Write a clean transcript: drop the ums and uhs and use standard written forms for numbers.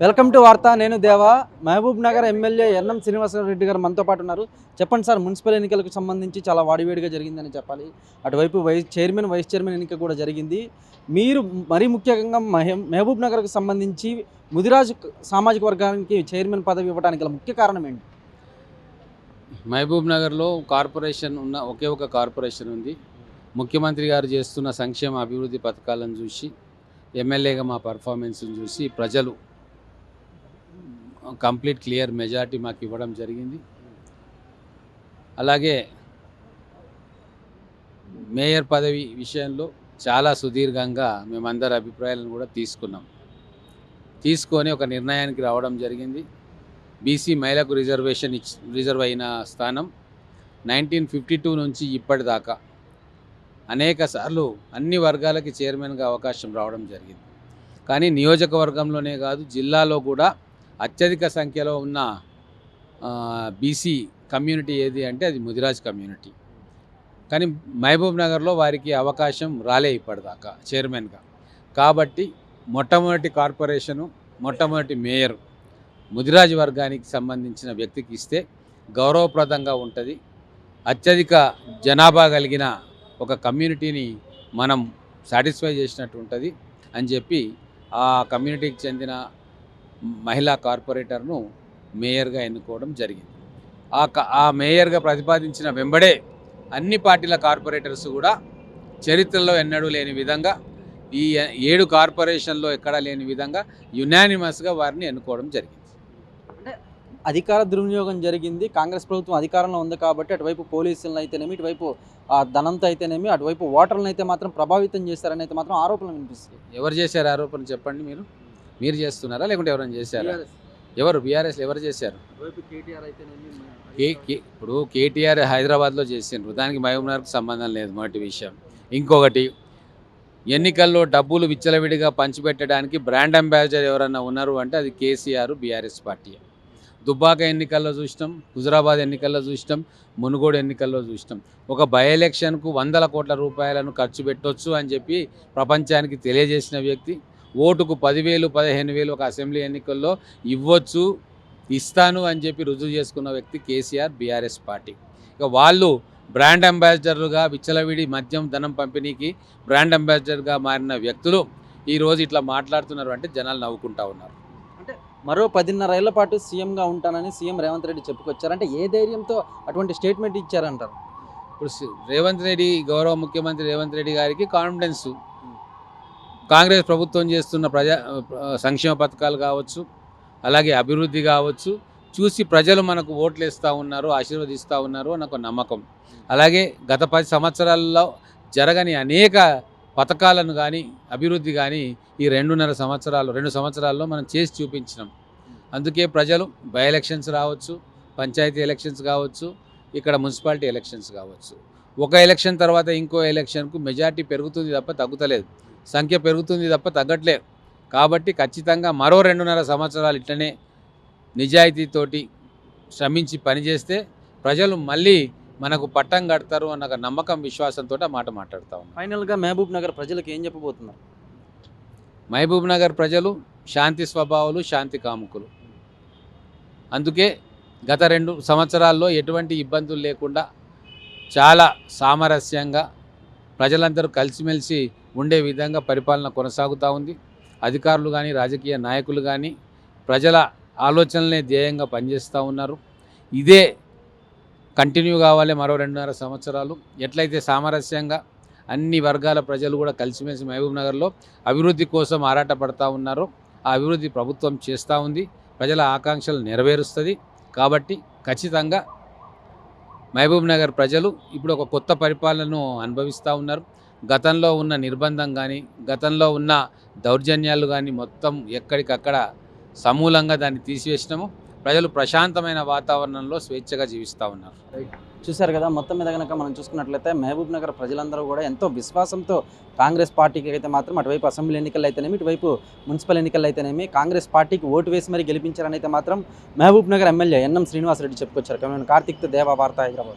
Welcome to వార్త. నేను దేవా. మహబూబ్ నగర్ ఎమ్మెల్యే ఎన్ఎం శ్రీనివాసరెడ్డి గారు మనతో పాటు ఉన్నారు. చెప్పండి సార్, మున్సిపల్ ఎన్నికలకు సంబంధించి చాలా వాడివేడిగా జరిగిందని చెప్పాలి. అటువైపు వైస్ చైర్మన్ ఎన్నిక కూడా జరిగింది. మీరు మరీ ముఖ్యంగా మహబూబ్ నగర్కు సంబంధించి ముదిరాజ్ సామాజిక వర్గానికి చైర్మన్ పదవి ఇవ్వడానికి గల ముఖ్య కారణం ఏంటి? మహబూబ్ నగర్లో కార్పొరేషన్ ఉన్న ఒకే ఒక కార్పొరేషన్ ఉంది. ముఖ్యమంత్రి గారు చేస్తున్న సంక్షేమ అభివృద్ధి పథకాలను చూసి, ఎమ్మెల్యేగా మా పర్ఫార్మెన్స్ని చూసి ప్రజలు కంప్లీట్ క్లియర్ మెజారిటీ మాకు ఇవ్వడం జరిగింది. అలాగే మేయర్ పదవి విషయంలో చాలా సుదీర్ఘంగా మేమందరి అభిప్రాయాలను కూడా తీసుకొని ఒక నిర్ణయానికి రావడం జరిగింది. బీసీ మహిళకు రిజర్వ్ అయిన స్థానం 1952 నుంచి ఇప్పటిదాకా అనేక సార్లు అన్ని వర్గాలకి చైర్మన్గా అవకాశం రావడం జరిగింది. కానీ నియోజకవర్గంలోనే కాదు, జిల్లాలో కూడా అత్యధిక సంఖ్యలో ఉన్న బీసీ కమ్యూనిటీ ఏది అంటే అది ముదిరాజ్ కమ్యూనిటీ. కానీ మహబూబ్ నగర్లో వారికి అవకాశం రాలే ఇప్పటిదాకా చైర్మన్గా. కాబట్టి మొట్టమొదటి కార్పొరేషను, మొట్టమొదటి మేయర్ ముదిరాజ్ వర్గానికి సంబంధించిన వ్యక్తికి ఇస్తే గౌరవప్రదంగా ఉంటుంది. అత్యధిక జనాభా కలిగిన ఒక కమ్యూనిటీని మనం సాటిస్ఫై చేసినట్టు ఉంటుంది అని చెప్పి ఆ కమ్యూనిటీకి చెందిన మహిళా కార్పొరేటర్ను మేయర్గా ఎన్నుకోవడం జరిగింది. ఆ మేయర్గా ప్రతిపాదించిన వెంబడే అన్ని పార్టీల కార్పొరేటర్స్ కూడా చరిత్రలో ఎన్నడూ లేని విధంగా, ఈ 7 కార్పొరేషన్లో ఎక్కడా లేని విధంగా యునానిమస్గా వారిని ఎన్నుకోవడం జరిగింది. అంటే అధికార దుర్వినియోగం జరిగింది. కాంగ్రెస్ ప్రభుత్వం అధికారంలో ఉంది కాబట్టి అటువైపు పోలీసులను అయితేనేమి, ఇటువైపు ధనంతో అయితేనేమి, అటువైపు ఓటర్లను అయితే మాత్రం ప్రభావితం చేశారని అయితే మాత్రం ఆరోపణలు వినిపిస్తుంది. ఎవరు చేశారు ఆరోపణ చెప్పండి? మీరు చేస్తున్నారా లేకుంటే ఎవరైనా చేశారా? ఎవరు? బీఆర్ఎస్ ఎవరు చేశారు? ఇప్పుడు కేటీఆర్ హైదరాబాద్లో చేసిండ్రు, దానికి మహబూబ్ నగర్కి సంబంధం లేదు. మొదటి విషయం. ఇంకొకటి, ఎన్నికల్లో డబ్బులు విచ్చలవిడిగా పంచిపెట్టడానికి బ్రాండ్ అంబాసిడర్ ఎవరన్నా ఉన్నారు అంటే అది కేసీఆర్, బీఆర్ఎస్ పార్టీ. దుబ్బాక ఎన్నికల్లో చూసినాం, హుజురాబాద్ ఎన్నికల్లో చూసినాం, మునుగోడు ఎన్నికల్లో చూసినాం. ఒక బై ఎలక్షన్కు 100 కోట్ల రూపాయలను ఖర్చు పెట్టొచ్చు అని చెప్పి ప్రపంచానికి తెలియజేసిన వ్యక్తి. ఓటుకు 10,000, 15,000 ఒక అసెంబ్లీ ఎన్నికల్లో ఇస్తాను అని చెప్పి రుజువు చేసుకున్న వ్యక్తి కేసీఆర్, బీఆర్ఎస్ పార్టీ. ఇక వాళ్ళు బ్రాండ్ అంబాసిడర్లుగా విచ్చలవిడి మద్యం ధనం పంపిణీకి బ్రాండ్ అంబాసిడర్గా మారిన వ్యక్తులు ఈరోజు ఇట్లా మాట్లాడుతున్నారు అంటే జనాలు నవ్వుకుంటా ఉన్నారు. అంటే మరో 10.5 ఏళ్ల పాటు సీఎంగా ఉంటానని సీఎం రేవంత్ రెడ్డి చెప్పుకొచ్చారు. అంటే ఏ ధైర్యంతో అటువంటి స్టేట్మెంట్ ఇచ్చారంటారు? ఇప్పుడు గౌరవ ముఖ్యమంత్రి రేవంత్ రెడ్డి గారికి కాన్ఫిడెన్స్, కాంగ్రెస్ ప్రభుత్వం చేస్తున్న సంక్షేమ పథకాలు కావచ్చు, అలాగే అభివృద్ధి కావచ్చు చూసి ప్రజలు మనకు ఓట్లు వేస్తూ ఉన్నారు, ఆశీర్వదిస్తూ ఉన్నారు అని ఒక నమ్మకం. అలాగే గత 10 సంవత్సరాల్లో జరగని అనేక పథకాలను కానీ, అభివృద్ధి కానీ ఈ 2 సంవత్సరాల్లో మనం చేసి చూపించినాం. అందుకే ప్రజలు బై ఎలక్షన్స్ రావచ్చు, పంచాయతీ ఎలక్షన్స్ కావచ్చు, ఇక్కడ మున్సిపాలిటీ ఎలక్షన్స్ కావచ్చు, ఒక ఎలక్షన్ తర్వాత ఇంకో ఎలక్షన్కు మెజార్టీ పెరుగుతుంది తప్ప తగ్గుతలేదు, సంఖ్య పెరుగుతుంది తప్ప తగ్గట్లేదు. కాబట్టి ఖచ్చితంగా మరో 2.5 సంవత్సరాలు ఇట్లనే నిజాయితీతోటి శ్రమించి పనిచేస్తే ప్రజలు మళ్ళీ మనకు పట్టం కడతారు అన్న నమ్మకం, విశ్వాసంతో ఆ మాట మాట్లాడుతూ ఉన్నాం. ఫైనల్గా మహబూబ్ నగర్ ప్రజలకు ఏం చెప్పబోతున్నారు? మహబూబ్ నగర్ ప్రజలు శాంతి స్వభావాలు, శాంతి కాముకులు. అందుకే గత 2 సంవత్సరాల్లో ఎటువంటి ఇబ్బందులు లేకుండా చాలా సామరస్యంగా ప్రజలందరూ కలిసిమెలిసి ఉండే విధంగా పరిపాలన కొనసాగుతూ ఉంది. అధికారులు కానీ, రాజకీయ నాయకులు కానీ ప్రజల ఆలోచనలనే ధ్యేయంగా పనిచేస్తూ ఉన్నారు. ఇదే కంటిన్యూ కావాలి మరో 2.5 సంవత్సరాలు. ఎట్లయితే సామరస్యంగా అన్ని వర్గాల ప్రజలు కూడా కలిసిమెలిసి మహబూబ్ నగర్లో అభివృద్ధి కోసం ఆరాటపడతా ఉన్నారో ఆ అభివృద్ధి ప్రభుత్వం చేస్తూ ఉంది, ప్రజల ఆకాంక్షలు నెరవేరుస్తుంది. కాబట్టి ఖచ్చితంగా మహబూబ్ నగర్ ప్రజలు ఇప్పుడు ఒక కొత్త పరిపాలనను అనుభవిస్తూ ఉన్నారు. గతంలో ఉన్న నిర్బంధం కానీ, గతంలో ఉన్న దౌర్జన్యాలు కానీ మొత్తం ఎక్కడికక్కడ సమూలంగా దాన్ని తీసివేసినాము. ప్రజలు ప్రశాంతమైన వాతావరణంలో స్వేచ్ఛగా జీవిస్తూ ఉన్నారు. చూశారు కదా, మొత్తం మీద కనుక మనం చూసుకున్నట్లయితే మహబూబ్ నగర్ ప్రజలందరూ కూడా ఎంతో విశ్వాసంతో కాంగ్రెస్ పార్టీకి అయితే మాత్రం అటువైపు అసెంబ్లీ ఎన్నికలు అయితేనేమి, ఇటువైపు మున్సిపల్ ఎన్నికలు అయితేనేమి కాంగ్రెస్ పార్టీకి ఓటు వేసి మరీ గెలిపించారని అయితే మాత్రం మహబూబ్ నగర్ ఎమ్మెల్యే ఎన్ఎం శ్రీనివాసరెడ్డి చెప్పుకొచ్చారు. కార్తీక్, దేవా, వార్త, హైదరాబాద్.